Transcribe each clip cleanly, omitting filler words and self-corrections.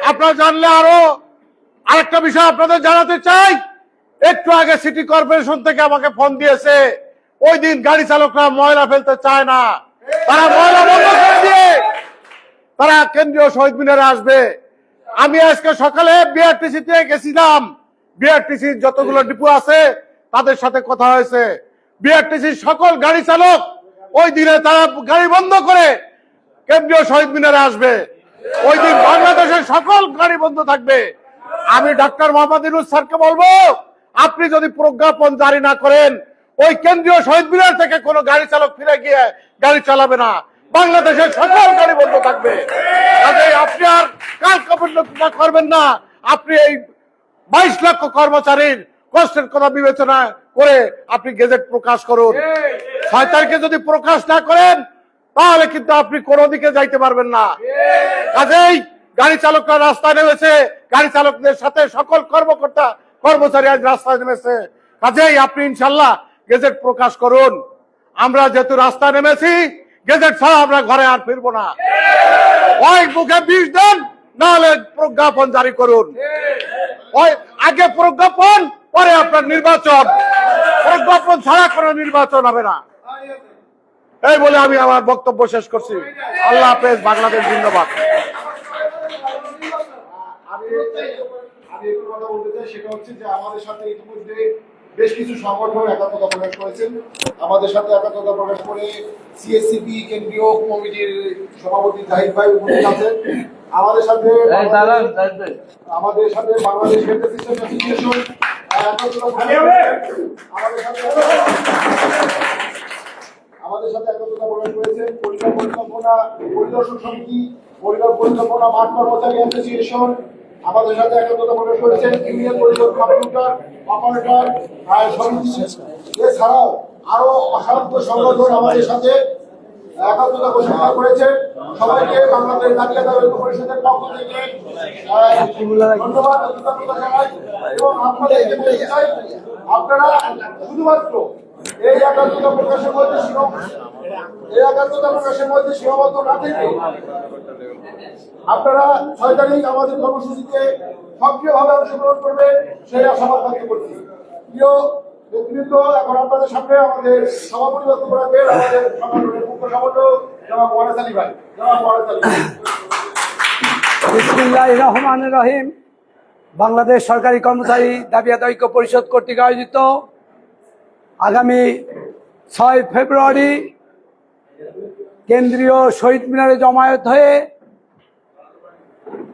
আপনারা জানলে আরো আরেকটা বিষয় আপনাদের জানাতে চাই। একটু আগে সিটি কর্পোরেশন থেকে আমাকে ফোন দিয়েছে, ওই দিন গাড়ি চালকরা ময়লা ফেলতে চায় না, তারা ময়লা বন্ধ করে দিয়ে তারা কেন্দ্রীয় শহীদ মিনারে আসবে। আমি আজকে সকালে বিআরটিসি তে গেছিলাম, বিআরটিসি যতগুলো ডিপো আছে তাদের সাথে কথা হয়েছে। বিআরটিসি সকল গাড়ি চালক ওই দিনে তারা গাড়ি বন্ধ করে কেন্দ্রীয় শহীদ মিনারে আসবে। ওই দিন বাংলাদেশের সকল গাড়ি বন্ধ থাকবে। আমি ডাক্তার মোহাম্মদ ইউনূস স্যারকে বলবো, আপনি যদি প্রজ্ঞাপন জারি না করেন, ওই কেন্দ্রীয় শহীদ মিনার থেকে কোনো গাড়ি চালক ফিরে গিয়ে গাড়ি চালাবে না, বাংলাদেশের সকল গাড়ি বন্ধ থাকবে। কাজে আপনি আর কাল কাপড় করবেন না। আপনি এই 22 লক্ষ কর্মচারীর কষ্টের কথা বিবেচনা করে আপনি গেজেট প্রকাশ করুন। 6 তারিখে যদি প্রকাশ না করেন তাহলে কিন্তু আপনি কোনো দিকে যাইতে পারবেন না। কাজেই গাড়ি চালকরা রাস্তায় নেমেছে, গাড়ি চালকদের সাথে সকল কর্মকর্তা কর্মচারী আজ রাস্তায় নেমেছে। কাজেই আপনি ইনশাল্লাহ গেজেট প্রকাশ করুন। আমরা যেহেতু রাস্তায় নেমেছি, গেজেট ছাড়া আমরা ঘরে আর ফিরবো না। ওই মুখে বিষ দেন, নাহলে প্রজ্ঞাপন জারি করুন। ওই আগে প্রজ্ঞাপন, পরে আপনার নির্বাচন। প্রজ্ঞাপন ছাড়া কোনো নির্বাচন হবে না। এই বলে আমি আমার বক্তব্য শেষ করছি। আল্লাহ হাফেজ, বাংলাদেশ জিন্দাবাদ। আমি একটু কথা বলতে চাই, সেটা হচ্ছে যে আমাদের সাথে ইতিমধ্যে বেশ কিছু সংগঠন একাত্মতা প্রকাশ করেছেন। আমাদের সাথে একাত্মতা প্রকাশ করে সিএসসিপি কেন্দ্রীয় কমিটির সভাপতি জাহিদ ভাই উপস্থিত আছেন। আমাদের সাথে বাংলাদেশ হেলথ অ্যাসিস্ট্যান্ট অ্যাসোসিয়েশন আমাদের সাথে একাত্মতা প্রকাশ করেছেন। পরিবার পরিকল্পনা পরিদর্শক সমিতি, পরিবার পরিকল্পনা মাঠ কর্মচারী অ্যাসোসিয়েশন আমাদের সাথে একাত্মতা প্রকাশ করেছেন। ইউনিয়ন পরিষদ কম্পিউটার অপারেটর সমিতি, এছাড়াও আরো অসংখ্য সংগঠন আমাদের সাথে একাত্মতা ঘোষণা করেছে। সবাইকে বাংলাদেশ জাতীয়তা ঐক্য পরিষদের পক্ষ থেকে ধন্যবাদ কৃতজ্ঞতা জানাই। এবং আপনাদেরকে বলতে চাই, আপনারা শুধুমাত্র এই একাত্মতা প্রকাশের মধ্যে সীমাবদ্ধ না থেকে আপনারা 6 তারিখ আমাদের কর্মসূচিতে সক্রিয়ভাবে অংশগ্রহণ করবে, সেই আশাবাদ ব্যক্ত করছি। প্রিয় নেতৃবৃন্দ, এখন আপনাদের সামনে আমাদের সভাপতি বক্তব্য রাখবেন আমাদের সংগঠনের মুখ্য সংগঠক জনাব ওয়ারেস আলী ভাই। বিসমিল্লাহির রহমানির রহিম। বাংলাদেশ সরকারি কর্মচারী দাবি আদায় ঐক্য পরিষদ কর্তৃক আয়োজিত আগামী 6 ফেব্রুয়ারি কেন্দ্রীয় শহীদ মিনারে জমায়েত হয়ে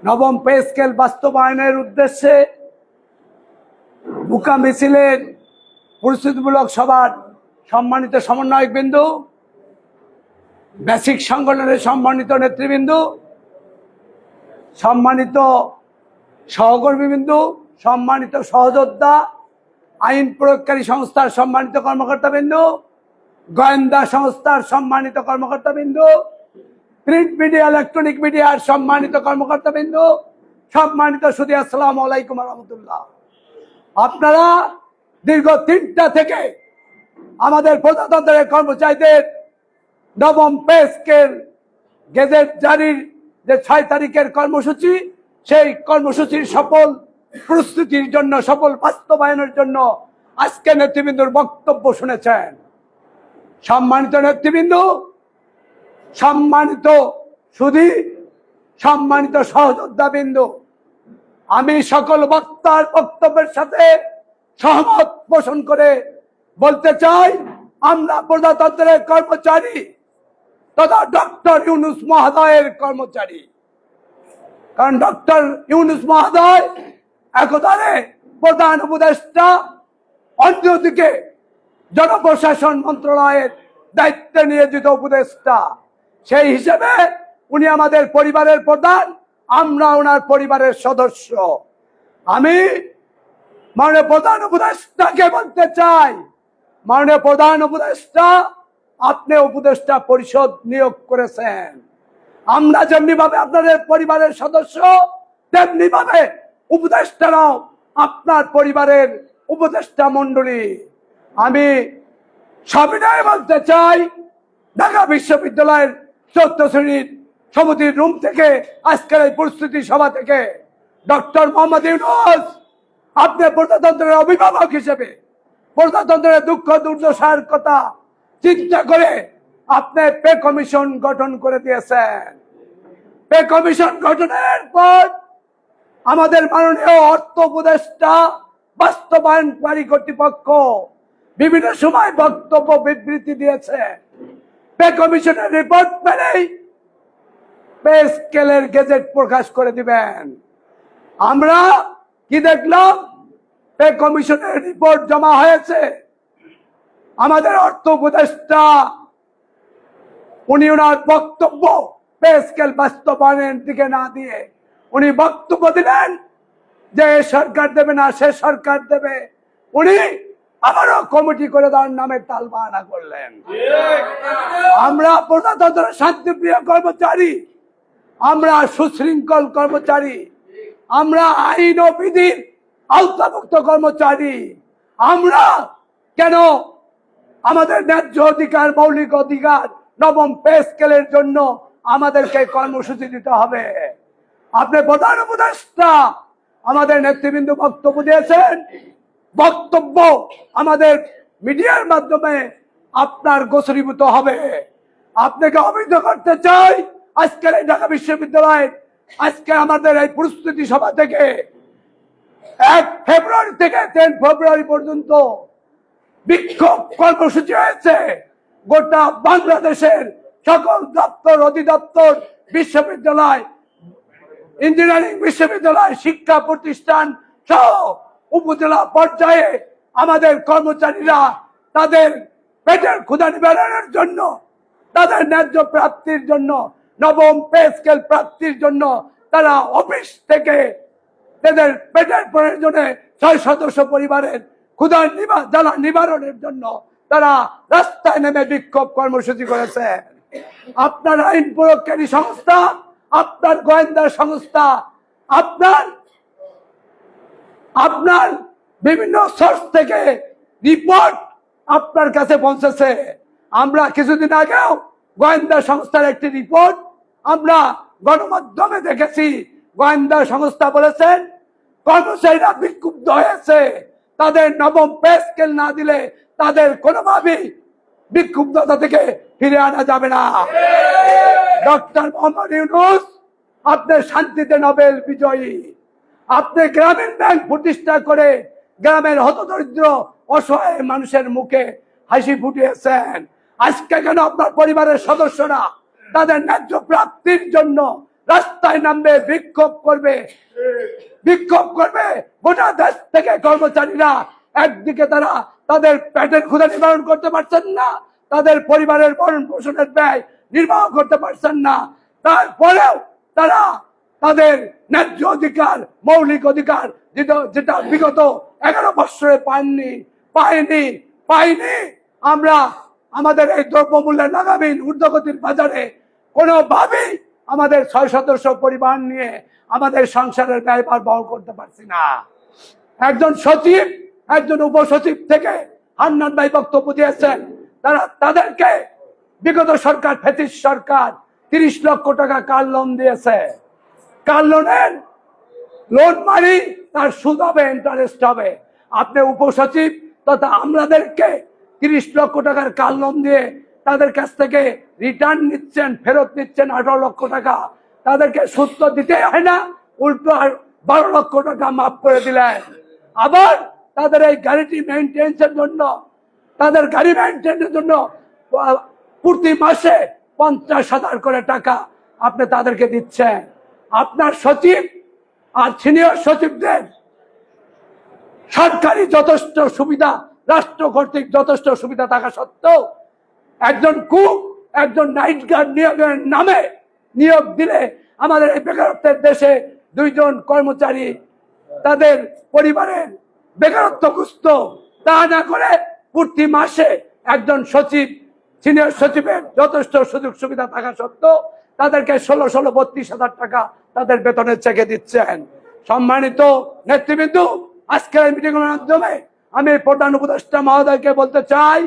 নবম পে স্কেল বাস্তবায়নের উদ্দেশ্যে বুকা মিছিলের প্রস্তুতিমূলক সভার সম্মানিত সমন্বয়কবৃন্দ, বেসিক সংগঠনের সম্মানিত নেতৃবৃন্দ, সম্মানিত সহকর্মীবৃন্দ, সম্মানিত সহযোদ্ধা, আইন প্রয়োগকারী সংস্থার সম্মানিত কর্মকর্তাবৃন্দ, গোয়েন্দা সংস্থার সম্মানিত কর্মকর্তাবৃন্দ, প্রিন্ট মিডিয়া ইলেকট্রনিক মিডিয়ার সম্মানিত কর্মকর্তাবৃন্দ, সম্মানিত সুধী, আসসালামু আলাইকুম ওয়া রাহমাতুল্লাহ। আপনারা দীর্ঘ 3টা থেকে আমাদের প্রজাতন্ত্রের কর্মচারীদের নবম পে স্কেল গেজেট জারির যে 6 তারিখের কর্মসূচি, সেই কর্মসূচির সফল প্রস্তুতির জন্য, সফল বাস্তবায়নের জন্য আজকে নেতৃবৃন্দর বক্তব্য শুনেছেন। সম্মানিত নেতৃবৃন্দ, সম্মানিত সুধী, সম্মানিত সহযোদ্ধাবৃন্দ, আমি সকল বক্তার বক্তব্যের সাথে সহমত পোষণ করে বলতে চাই, আমরা প্রজাতন্ত্রের কর্মচারী তথা ডক্টর ইউনূস মহোদয়ের কর্মচারী। কারণ ডক্টর ইউনূস মহোদয় একদারে প্রধান উপদেষ্টা, অন্যদিকে জনপ্রশাসন মন্ত্রণালয়ের দায়িত্বে নিয়োজিত উপদেষ্টা। সেই হিসেবে উনি আমাদের পরিবারের প্রধান, আমরা ওনার পরিবারের সদস্য। আমি মাননীয় প্রধান উপদেষ্টাকে বলতে চাই, মাননীয় প্রধান উপদেষ্টা, আপনি উপদেষ্টা পরিষদ নিয়োগ করেছেন। আমরা যেমনি ভাবে আপনাদের পরিবারের সদস্য, তেমনি ভাবে উপদেষ্টারাও আপনার পরিবারের উপদেষ্টা মন্ডলী। আমি সবিনয়ে বলতে চাই, ঢাকা বিশ্ববিদ্যালয়ের 4th শ্রেণীর সমিতির রুম থেকে, আজকের এই প্রস্তুতি সভা থেকে ডক্টর মোহাম্মদ ইউনূস, আপনি প্রজাতন্ত্রের অভিভাবক হিসেবে প্রজাতন্ত্রের দুঃখ দুর্দশার কথা চিন্তা করে আপনি পে কমিশন গঠন করে দিয়েছেন। পে কমিশন গঠনের পর আমাদের মাননীয় অর্থ উপদেষ্টা, বাস্তবায়নকারী কর্তৃপক্ষ বিভিন্ন সময় বক্তব্য বিবৃতি দিয়েছে। পে কমিশনের রিপোর্ট পেলেই পে স্কেলের গেজেট প্রকাশ করে দিবেন। আমরা কি দেখলাম? পে কমিশনের রিপোর্ট জমা হয়েছে, আমাদের অর্থ উপদেষ্টা উনি ওনার বক্তব্য পে স্কেল বাস্তবায়নের দিকে না দিয়ে উনি বক্তব্য দিলেন যে সরকার দেবে না, সে সরকার দেবে। উনি আবারও কমিটি করে দেওয়ার নামে তালবাহানা করলেন। আমরা প্রজাতন্ত্রের শান্তিপ্রিয় কর্মচারী, আমরা সুশৃঙ্খল কর্মচারী, আমরা আইন ও বিধির আওতাভুক্ত কর্মচারী। আমরা কেন আমাদের ন্যায্য অধিকার, মৌলিক অধিকার, নবম পে স্কেলের জন্য আমাদেরকে কর্মসূচি দিতে হবে? আপনি প্রধান উপদেষ্টা, আমাদের নেতৃবৃন্দ বক্তব্য দিয়েছেন, বক্তব্য আমাদের মিডিয়ার মাধ্যমে আপনার গোচরীভূত হবে। আপনাকে অবহিত করতে চাই, আজকের এই ঢাকা বিশ্ববিদ্যালয়ের আজকে আমাদের এই প্রস্তুতি সভা থেকে 1 ফেব্রুয়ারি থেকে 10 ফেব্রুয়ারি পর্যন্ত বিক্ষোভ কর্মসূচি হয়েছে। গোটা বাংলাদেশের সকল দপ্তর, অধিদপ্তর, বিশ্ববিদ্যালয়, ইঞ্জিনিয়ারিং বিশ্ববিদ্যালয়, শিক্ষা প্রতিষ্ঠান সহ উপজেলা পর্যায়ে আমাদের কর্মচারীরা তাদের পেটের ক্ষুধা নিবারণের জন্য, তাদের ন্যায্য প্রাপ্তির জন্য, নবম পে স্কেল প্রাপ্তির জন্য তারা অফিস থেকে তাদের পেটের প্রয়োজনে 6 সদস্য পরিবারের ক্ষুধা জ্বালা নিবারণের জন্য তারা রাস্তায় নেমে বিক্ষোভ কর্মসূচি করেছে। আপনার আইন প্রয়োগকারী সংস্থা, আপনার গোয়েন্দা সংস্থা, আপনার বিভিন্ন সোর্স থেকে রিপোর্ট আপনার কাছে পৌঁছেছে। আমরা কিছুদিন আগেও গোয়েন্দা সংস্থার একটি রিপোর্ট আমরা গণমাধ্যমে দেখেছি। গোয়েন্দা সংস্থা বলেছেন কর্মচারীরা বিক্ষুব্ধ হয়েছে, তাদের নবম পে স্কেল না দিলে তাদের কোনোভাবেই বিক্ষুব্ধতা থেকে ফিরে আনা যাবে না। ডক্টর মোহাম্মদ ইউনূস, আপনি শান্তিতে নোবেল বিজয়ী। আপনি গ্রামীণ ব্যাংক প্রতিষ্ঠা করে গ্রামের হতদরিদ্র অসহায় মানুষের মুখে হাসি ফুটিয়েছেন। আজকে কেন আপনার পরিবারের সদস্যরা তাদের ন্যায্য প্রাপ্তির জন্য রাস্তায় নামবে, বিক্ষোভ করবে? গোটা দেশ থেকে কর্মচারীরা একদিকে তারা তাদের পেটের ক্ষুধা নিবারণ করতে পারছেন না, তাদের পরিবারের ভরণ পোষণের ব্যয় নির্বাহ করতে পারছেন না, তারপরেও তারা তাদের ন্যায্য অধিকার, মৌলিক অধিকার যেটা বিগত 11 বৎসরে পাইনি। আমরা আমাদের এই দ্রব্যমূল্যের লাগামহীন ঊর্ধ্বগতির বাজারে কোনোভাবেই আমাদের 6 সদস্য পরিবার নিয়ে আমাদের সংসারের ব্যয়ভার বহন করতে পারছি না। একজন সচিব, একজন উপসচিব থেকে হান্নান ভাই বক্তব্য দিয়েছেন, তাদেরকে বিগত সরকার, ফ্যাসিস্ট সরকার 30 লক্ষ টাকা কার লোন দিয়েছে। কার লোনের লোন মারি তার সুদ হবে, ইন্টারেস্ট হবে। আপনি উপসচিব তথা আমাদেরকে 30 লক্ষ টাকার কার লোন দিয়ে তাদের কাছ থেকে রিটার্ন নিচ্ছেন, ফেরত নিচ্ছেন 18 লক্ষ টাকা। তাদেরকে সুদ তো দিতে হয় না, উল্টো 12 লক্ষ টাকা মাফ করে দিলেন। আবার তাদের এই গাড়িটি মেইনটেন্সের জন্য, তাদের গাড়ি মেইনটেন্সের জন্য প্রতি মাসে 50,000 করে টাকা আপনি তাদেরকে দিচ্ছেন। আপনার সচিব আর সিনিয়র সচিবদের সরকারি যথেষ্ট সুবিধা, রাষ্ট্র কর্তৃক যথেষ্ট সুবিধা থাকা সত্ত্বেও একজন কুক, একজন নাইট গার্ড নিয়োগের নামে নিয়োগ দিলে আমাদের এই বেকারত্বের দেশে 2 জন কর্মচারী তাদের পরিবারের বেকারত্বগ্রস্ত। তা না করে প্রতি মাসে একজন সচিব, সিনিয়র সচিবের যথেষ্ট সুযোগ সুবিধা থাকা সত্ত্বেও তাদেরকে 32,000 টাকা তাদের বেতনের চেকে দিচ্ছেন। সম্মানিত নেতৃবৃন্দ, আজকের মিটিং এর মাধ্যমে আমি প্রধান উপদেষ্টা মহোদয়কে বলতে চাই,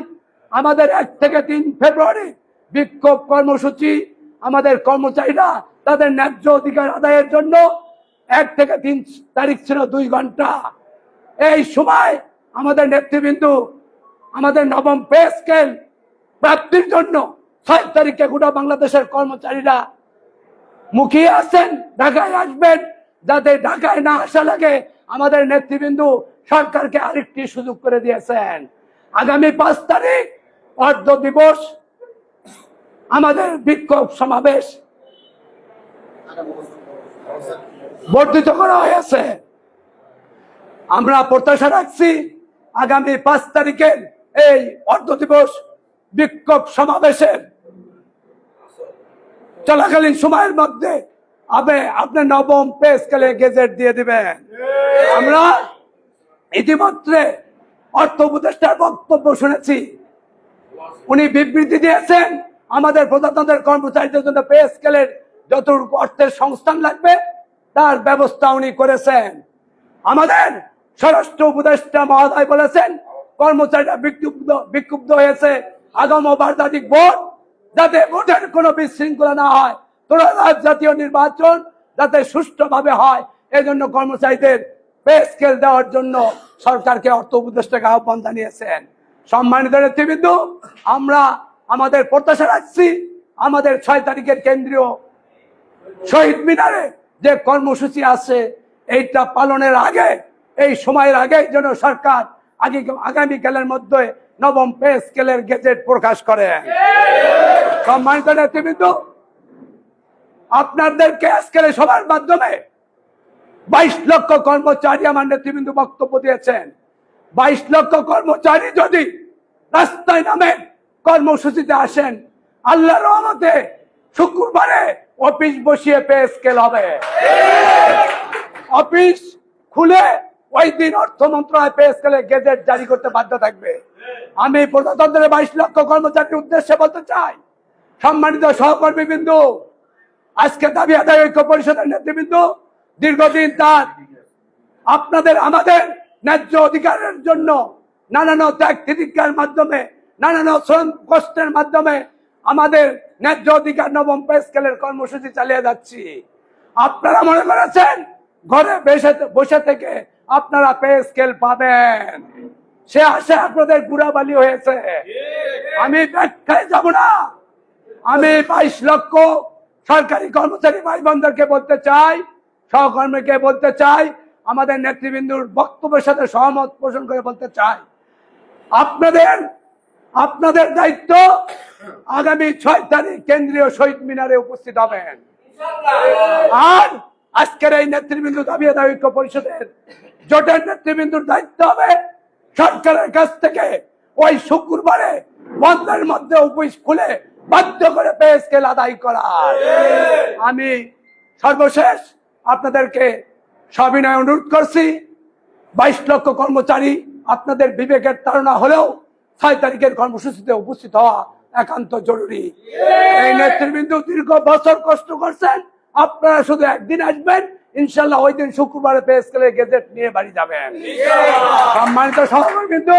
আমাদের 1 থেকে 3 ফেব্রুয়ারি বিক্ষোভ কর্মসূচি আমাদের কর্মচারীরা তাদের ন্যায্য অধিকার আদায়ের জন্য 1 থেকে 3 তারিখ ছিল 2 ঘন্টা। এই সময় আমাদের নেতৃবৃন্দ আমাদের নবম পে স্কেল প্রাপ্তির জন্য 6 তারিখে গোটা বাংলাদেশের কর্মচারীরা মুখিয়ে আছেন, ঢাকায় আসবেন। যাতে ঢাকায় না আসা লাগে, আমাদের নেতৃবৃন্দ সরকারকে আরেকটি সুযোগ করে দিয়েছেন। আগামী 5 তারিখ অর্ধ দিবস আমাদের বিক্ষোভ সমাবেশ বর্ধিত করা হয়েছে। আমরা প্রত্যাশা রাখছি আগামী 5 তারিখের এই অর্ধ দিবস বিক্ষোভ সমাবেশের চলাকালীন সময়ের মধ্যে আপনার নবম পে স্কেলে গেজেট দিয়ে দিবেন। আমরা ইতিমধ্যে অর্থ উপদেষ্টার বক্তব্য শুনেছি, উনি বিবৃতি দিয়েছেন আমাদের প্রজাতন্ত্রের কর্মচারীদের জন্য পে স্কেলের যতটুকু অর্থের সংস্থান লাগবে তার ব্যবস্থা উনি করেছেন। আমাদের স্বরাষ্ট্র উপদেষ্টা মহোদয় বলেছেন কর্মচারীরা বিক্ষুব্ধ হয়েছে আগাম বার্তাটিক ভোট, যাতে ভোটের কোনো বিশৃঙ্খলা না হয়, জাতীয় নির্বাচন যাতে সুষ্ঠুভাবে হয়, এজন্য কর্মচারীদের পে স্কেল দেওয়ার জন্য সরকারকে অর্থ উপদেষ্টাকে আহ্বান জানিয়েছেন। সম্মানিত নেতৃবৃন্দ, আমরা আমাদের প্রত্যাশা রাখছি আমাদের 6 তারিখের কেন্দ্রীয় শহীদ মিনারে যে কর্মসূচি আছে এইটা পালনের আগে, এই সময়ের আগে যেন সরকার আগামীকালের মধ্যে নবম পে স্কেলের গেজেট প্রকাশ করে। সম্মানিত নেতৃবৃন্দ, আপনাদেরকে আজকের সবার মাধ্যমে 22 লক্ষ কর্মচারী আমার নেতৃবৃন্দ বক্তব্য দিয়েছেন। 22 লক্ষ কর্মচারী যদি রাস্তায় নামে কর্মসূচিতে আসেন, আল্লাহর রহমতে শুক্রবারে অফিস বসিয়ে পে স্কেল হবে। অফিস খুলে ওই দিন অর্থ মন্ত্রণালয় পে স্কেলে গেজেট জারি করতে বাধ্য থাকবে। আমি প্রজাতন্ত্রের 22 লক্ষ কর্মচারীর উদ্দেশ্যে বলতে চাই, সম্মানিত সহকর্মীবৃন্দ, আজকে দাবি আদায় ঐক্য পরিষদের নেতৃবৃন্দ দীর্ঘদিন তার আপনাদের আমাদের ন্যায্য অধিকারের জন্য নানান ত্যাগ তিতিক্ষার মাধ্যমে, নানান শ্রম কষ্টের মাধ্যমে আমাদের ন্যায্য অধিকার নবম পে স্কেলের কর্মসূচি চালিয়ে যাচ্ছি। আপনারা মনে করেছেন ঘরে বসে থেকে আপনারা পে স্কেল পাবেন, সে আশা আপনাদের গুড়াবালি হয়েছে। আমি ব্যাখ্যায় যাব না। আমি 22 লক্ষ সরকারি কর্মচারী ভাই বোনদেরকে বলতে চাই, সহকর্মীকে বলতে চাই, আমাদের নেতৃবৃন্দুর বক্তব্যের সাথে সহমত পোষণ করে বলতে চাই, আপনাদের দায়িত্ব আগামী 6 তারিখ কেন্দ্রীয় শহীদ মিনারে উপস্থিত হবেন। আর আজকের এই নেতৃবৃন্দ দাবি আদায় ঐক্য পরিষদের জোটের নেতৃবৃন্দুর দায়িত্ব হবে সরকারের কাছ থেকে ওই শুক্রবারে বন্ধের মধ্যে অফিস খুলে বাধ্য করে পে স্কেল আদায় করার। আমি সর্বশেষ আপনাদেরকে সবিনয় অনুরোধ করছি, 22 লক্ষ কর্মচারী আপনাদের বিবেকের তাড়না হলেও 6 তারিখের কর্মসূচিতে উপস্থিত হওয়া একান্ত জরুরি। এই নেতৃবৃন্দ দীর্ঘ বছর কষ্ট করছেন, আপনারা শুধু একদিন আসবেন, ইনশাল্লাহ ওই দিন শুক্রবারে পে স্কেলের গেজেট নিয়ে বাড়ি যাবেন। সম্মানিত সহকর্মীবৃন্দ,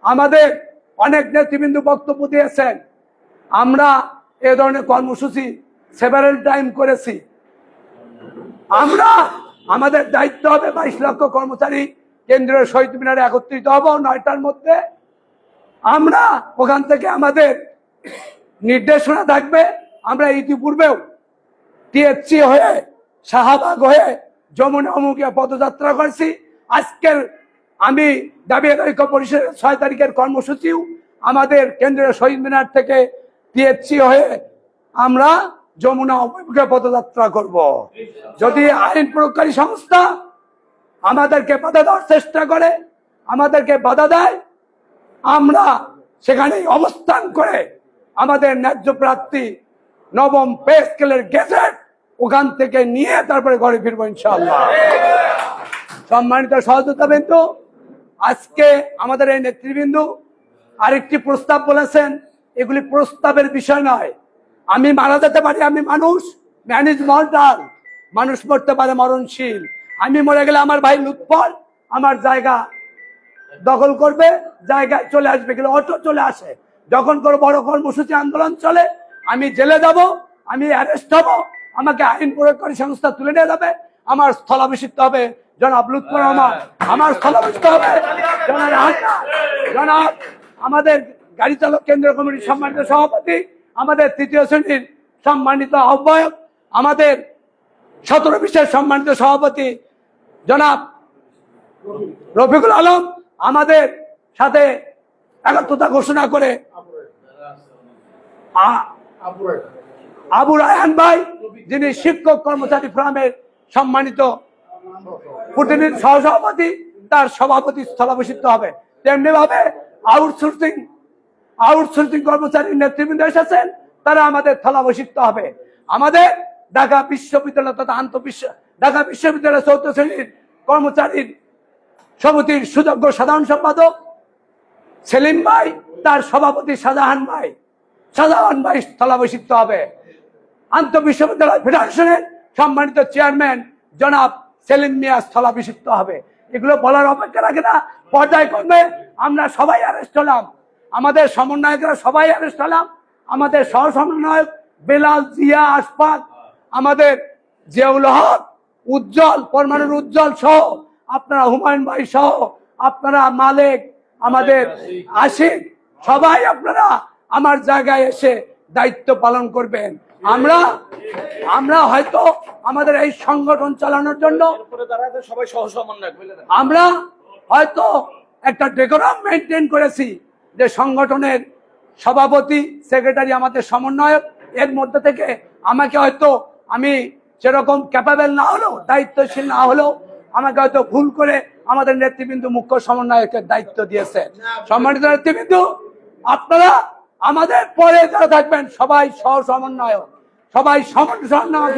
আমাদের অনেক নেতৃবৃন্দ বক্তব্য দিয়েছেন, আমরা এ ধরনের কর্মসূচি সেভারেল টাইম করেছি। আমরা আমাদের দায়িত্ব হবে 22 লক্ষ কর্মচারী কেন্দ্রীয় শহীদ মিনারে একত্রিত হব 9টার মধ্যে। আমরা ওখান থেকে আমাদের নির্দেশনা থাকবে। আমরা ইতিপূর্বেও টিএসসি হয়ে শাহবাগ হয়ে যমুনা অমুকে পদযাত্রা করছি। আজকের আমি দাবি আদায় ঐক্য পরিষদের 6 তারিখের কর্মসূচিও আমাদের কেন্দ্রীয় শহীদ মিনার থেকে টিএসসি হয়ে আমরা যমুনা অভিমুখে পদযাত্রা করব। যদি আইন প্রয়োগকারী সংস্থা আমাদেরকে বাধা দেওয়ার চেষ্টা করে, আমাদেরকে বাধা দেয়, আমরা সেখানেই অবস্থান করে আমাদের ন্যায্য প্রার্থী নবম পে স্কেলের গেজেট ওখান থেকে নিয়ে তারপরে ঘরে ফিরবো ইনশাআল্লাহ। সম্মানিত সহযোগিতাবৃন্দ, আজকে আমাদের এই নেতৃবৃন্দ আরেকটি প্রস্তাব বলেছেন, এগুলি প্রস্তাবের বিষয় নয়। আমি মারা যেতে পারি, আমি মানুষ, ম্যানেজ মর্টাল, মানুষ মরতে পারে, মরণশীল। আমি মরে গেলে আমার ভাই লুৎফর আমার জায়গা দখল করবে, জায়গায় চলে আসবে, গেলে অটো চলে আসে। যখন কোনো বড় কর্মসূচি আন্দোলন চলে, আমি জেলে যাব, আমি অ্যারেস্ট হবো, আমাকে আইন প্রয়োগকারী সংস্থা তুলে নিয়ে যাবে, আমার স্থলাভিষিক্ত হবে জনাব লুৎফর রহমান, আমার স্থলাভিষিক্ত হবে জনাব আমাদের গাড়ি চালক কেন্দ্রীয় কমিটির সম্মানিত সভাপতি, আমাদের তৃতীয় শ্রেণীর সম্মানিত আহ্বায়ক, আমাদের 17 বিশ্বের সম্মানিত সভাপতি জনাব রফিকুল আলম, আমাদের সাথে একাত্মতা ঘোষণা করে আবু রায়হান ভাই, যিনি শিক্ষক কর্মচারী ফোরামের সম্মানিত প্রতিনিধি সহসভাপতি, তার সভাপতি স্থলাভিষিক্ত হবে। তেমনি ভাবে আউটসোর্সিং কর্মচারী নেতৃবৃন্দ এসেছেন, তারা আমাদের স্থলাভিষিক্ত হবে। আমাদের ঢাকা বিশ্ববিদ্যালয় তথা ঢাকা বিশ্ববিদ্যালয় 4th শ্রেণীর কর্মচারীর সমিতির সুযোগ্য সাধারণ সম্পাদক সেলিম ভাই, তার সভাপতি শাহজাহান ভাই স্থলাভিষিক্ত হবে। আন্তঃবিশ্ববিদ্যালয় ফেডারেশনের সম্মানিত চেয়ারম্যান জনাব সেলিম মিয়া স্থলাভিষিক্ত হবে। এগুলো বলার অপেক্ষা রাখে না, পর্যায়ক্রমে আমরা সবাই অ্যারেস্ট হলাম, আমাদের সমন্বয়করা সবাই অ্যারেস্ট হলাম, আমাদের সহ সমন্বয়ক বেলাল, জিয়া, আশফাক, আমাদের জিয়াউল হক, উজ্জ্বল, পরমাণুর উজ্জ্বল সহ, আপনারা হুমায়ুন ভাই সহ, আপনারা মালিক, আমাদের আশিক, সবাই আপনারা আমার জায়গায় এসে দায়িত্ব পালন করবেন। আমরা হয়তো আমাদের এই সংগঠন চালানোর জন্য আমরা হয়তো একটা ডেকোরাম মেনটেন করেছি, যে সংগঠনের সভাপতি, সেক্রেটারি, আমাদের সমন্বয়ক, এর মধ্যে থেকে আমাকে হয়তো আমি সেরকম ক্যাপাবেল না হলেও, দায়িত্বশীল না হলেও, আমাকে হয়তো ভুল করে আমাদের নেতৃবৃন্দ মুখ্য সমন্বয়কের দায়িত্ব দিয়েছে। সম্মানিত নেতৃবৃন্দ, আপনারা আমাদের পরে যারা থাকবেন সবাই সহ সমন্বয়ক, সবাই সমন্বয়ক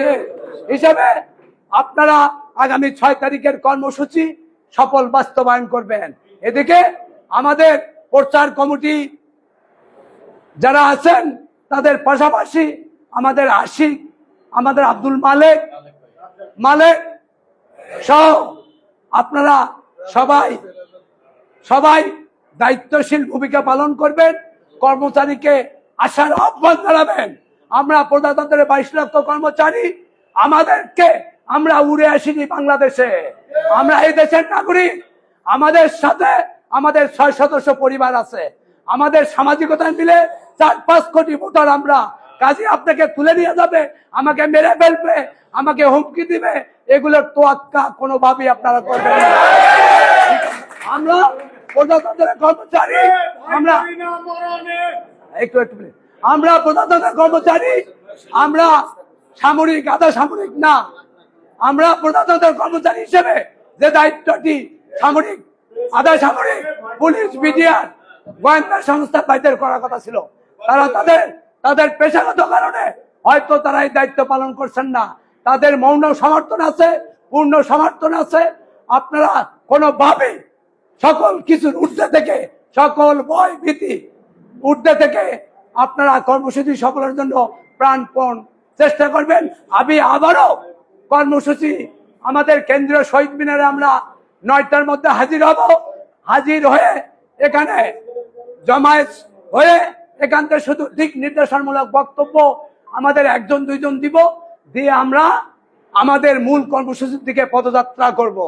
হিসেবে আপনারা আগামী 6 তারিখের কর্মসূচি সফল বাস্তবায়ন করবেন। এদিকে আমাদের প্রচার কমিটি যারা আছেন, তাদের পাশাপাশি আমাদের আশিক, আমাদের আব্দুল মালেক সহ আপনারা সবাই দায়িত্বশীল ভূমিকা পালন করবেন, কর্মচারীকে আসার আহ্বান জানাবেন। আমরা প্রজাতন্ত্রের 22 লক্ষ কর্মচারী, আমরা উড়ে আসিনি বাংলাদেশে, আমরা এই দেশের নাগরিক। আমাদের সাথে আমাদের 6 সদস্য পরিবার আছে, আমাদের সামাজিকতায় মিলে 4-5 কোটি ভোটার আমরা। কাজে আপনাকে তুলে নিয়ে যাবে, আমাকে মেরে ফেলবে, আমাকে হুমকি দিবে, এগুলোর তোয়াক্কা কোনোভাবেই আপনারা করবেন না। আমরা প্রজাতন্ত্রের কর্মচারী, আমরা প্রজাতন্ত্রের কর্মচারী, আমরা সামরিক, আধা সামরিক না। আমরা প্রজাতন্ত্রের কর্মচারী হিসেবে যে দায়িত্বটি সামরিক, আধা সামরিক, পুলিশ, বিডিআর, গোয়েন্দা সংস্থা বাইদের করার কথা ছিল, তারা তাদের পেশাগত কারণে হয়তো তারা এই দায়িত্ব পালন করছেন না। তাদের মৌন সমর্থন আছে, পূর্ণ সমর্থন আছে। আপনারা কোনোভাবে সকল কিছুর ঊর্ধ্বে থেকে, সকল ভয় ভীতি ঊর্ধ্বে থেকে আপনারা কর্মসূচি সফলের জন্য প্রাণপণ চেষ্টা করবেন। আমি আবারও কর্মসূচি আমাদের কেন্দ্রীয় শহীদ মিনারে আমরা 9টার মধ্যে হাজির হয়ে এখানে জমায়েত হয়ে এখান থেকে শুধু দিক নির্দেশনমূলক বক্তব্য আমাদের 1-2 জন দিব, দিয়ে আমরা আমাদের মূল কর্মসূচির দিকে পদযাত্রা করব।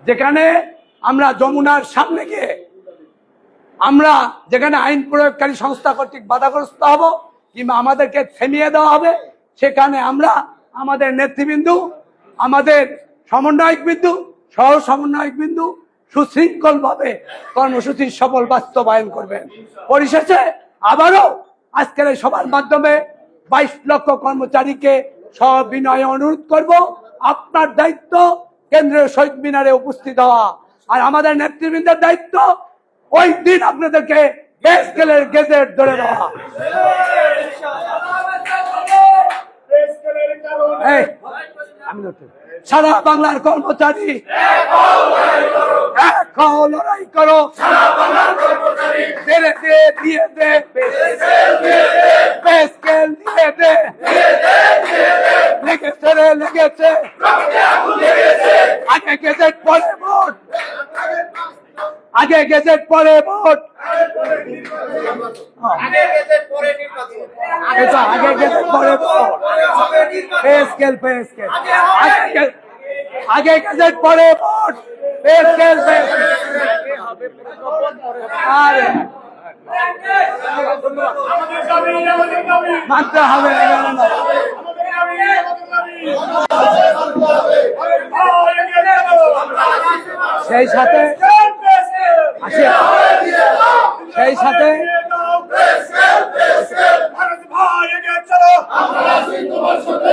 যেখানে আমরা যমুনার সামনে গিয়ে আমরা যেখানে আইন প্রয়োগকারী সংস্থা কর্তৃক বাধাগ্রস্ত হব কিংবা আমাদেরকে থেমিয়ে দেওয়া হবে, সেখানে আমরা আমাদের নেতৃবৃন্দ, আমাদের সমন্বয়কবৃন্দ, সহ সমন্বয়কবৃন্দ সুশৃঙ্খল ভাবে কর্মসূচির সফল বাস্তবায়ন করবেন। পরিশেষে আবারও আজকের এই সভার মাধ্যমে 22 লক্ষ কর্মচারীকে সবিনয়ে অনুরোধ করব, আপনার দায়িত্ব কেন্দ্রীয় শহীদ মিনারে উপস্থিত হওয়া, আর আমাদের নেতৃবৃন্দের দায়িত্ব ওই দিন আপনাদেরকে স্কেলের গেজেট ধরে দেওয়া। সারা বাংলার কর্মচারী এক হও, লড়াই করো, দিয়ে দে, স্কেল দিয়ে দে, লেগেছে রে, লেগেছে, আগে গেজেট পরে ভোট, আগে গেজেট পরে ভোট, আগে গেজেট পরে ভোট। পে স্কেল আগে গেজেট পরে ভোট পে স্কেল আরে মানতে হবে সেই সাথে সেই সাথে ভাই এগিয়ে চলো আমরা আছি তোমার সাথে